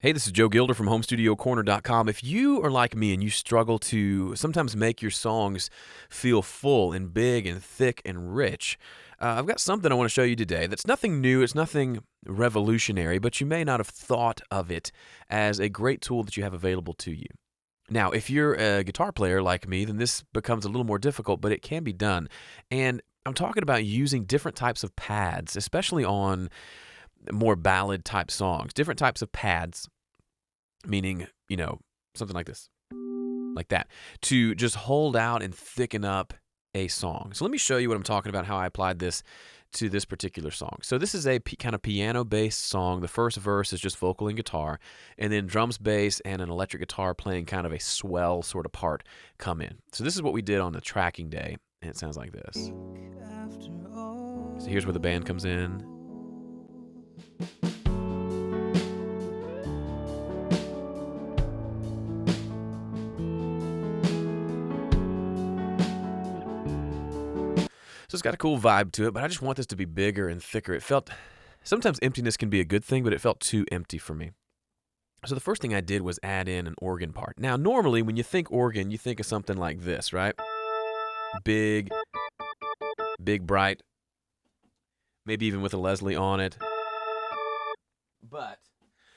Hey, this is Joe Gilder from HomeStudioCorner.com. If you are like me and you struggle to sometimes make your songs feel full and big and thick and rich, I've got something I want to show you today that's nothing new, it's nothing revolutionary, but you may not have thought of it as a great tool that you have available to you. Now, if you're a guitar player like me, then this becomes a little more difficult, but it can be done. And I'm talking about using different types of pads, especially on more ballad type songs, different types of pads, meaning, something like this, like that, to just hold out and thicken up a song. So let me show you what I'm talking about, how I applied this to this particular song. So this is a kind of piano-based song. The first verse is just vocal and guitar, and then drums, bass, and an electric guitar playing kind of a swell sort of part come in. So this is what we did on the tracking day, and it sounds like this. So here's where the band comes in. So it's got a cool vibe to it, but I just want this to be bigger and thicker. Sometimes emptiness can be a good thing, but it felt too empty for me. So the first thing I did was add in an organ part. Now, normally when you think organ, you think of something like this, right? Big, bright, maybe even with a Leslie on it.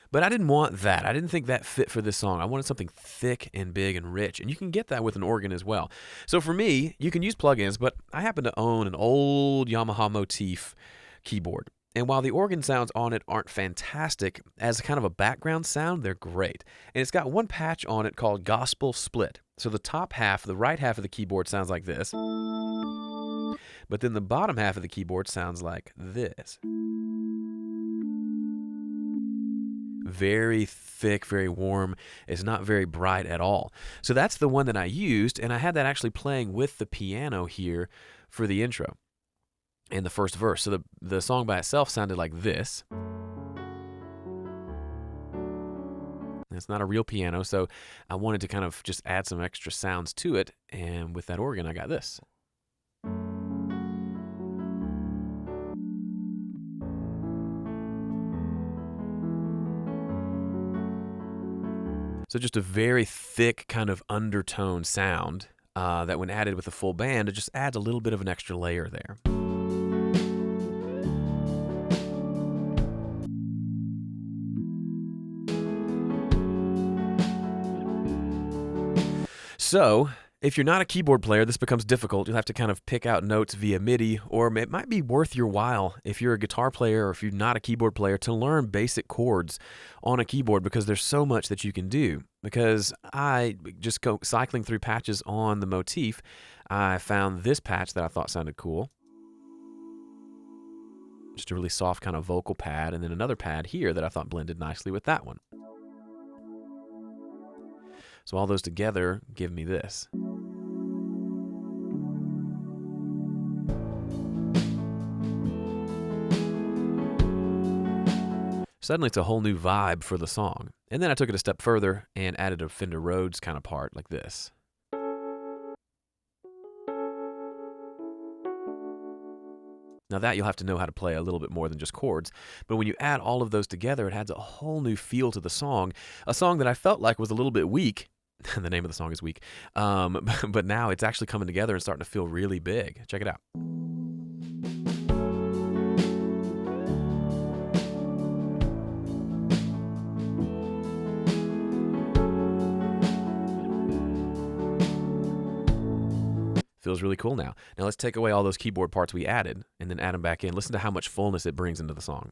But I didn't want that. I didn't think that fit for this song. I wanted something thick and big and rich, and you can get that with an organ as well. So for me, you can use plugins, but I happen to own an old Yamaha Motif keyboard. And while the organ sounds on it aren't fantastic, as kind of a background sound, they're great. And it's got one patch on it called Gospel Split. So the top half, the right half of the keyboard sounds like this, but then the bottom half of the keyboard sounds like this. Very thick, very warm. It's not very bright at all. So that's the one that I used, and I had that actually playing with the piano here for the intro and the first verse. So the song by itself sounded like this. It's not a real piano, so I wanted to kind of just add some extra sounds to it, and with that organ, I got this. So just a very thick kind of undertone sound that when added with the full band, it just adds a little bit of an extra layer there. So if you're not a keyboard player, this becomes difficult. You'll have to kind of pick out notes via MIDI, or it might be worth your while if you're a guitar player or if you're not a keyboard player to learn basic chords on a keyboard, because there's so much that you can do. Because I just go cycling through patches on the Motif, I found this patch that I thought sounded cool. Just a really soft kind of vocal pad, and then another pad here that I thought blended nicely with that one. So all those together give me this. Suddenly it's a whole new vibe for the song. And then I took it a step further and added a Fender Rhodes kind of part like this. Now that you'll have to know how to play a little bit more than just chords, but when you add all of those together, it adds a whole new feel to the song, a song that I felt like was a little bit weak. The name of the song is Weak, but now it's actually coming together and starting to feel really big. Check it out. Feels really cool now. Now let's take away all those keyboard parts we added and then add them back in. Listen to how much fullness it brings into the song.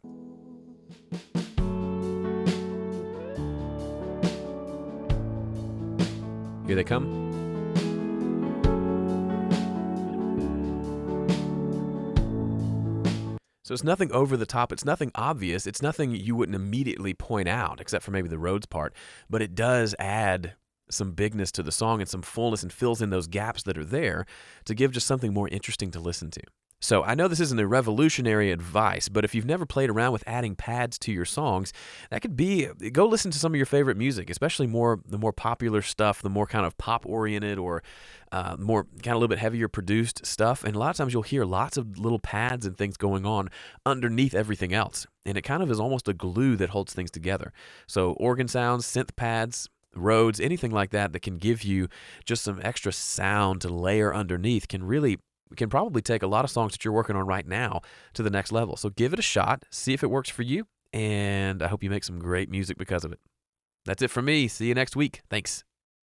Here they come. So it's nothing over the top. It's nothing obvious. It's nothing you wouldn't immediately point out, except for maybe the Rhodes part. But it does add some bigness to the song and some fullness and fills in those gaps that are there to give just something more interesting to listen to. So I know this isn't a revolutionary advice, but if you've never played around with adding pads to your songs, that could be go listen to some of your favorite music, especially the more popular stuff, the more kind of pop oriented or more kind of a little bit heavier produced stuff. And a lot of times you'll hear lots of little pads and things going on underneath everything else. And it kind of is almost a glue that holds things together. So organ sounds, synth pads, Rhodes, anything like that that can give you just some extra sound to layer underneath can probably take a lot of songs that you're working on right now to the next level. So give it a shot, see if it works for you, and I hope you make some great music because of it. That's it for me. See you next week. Thanks.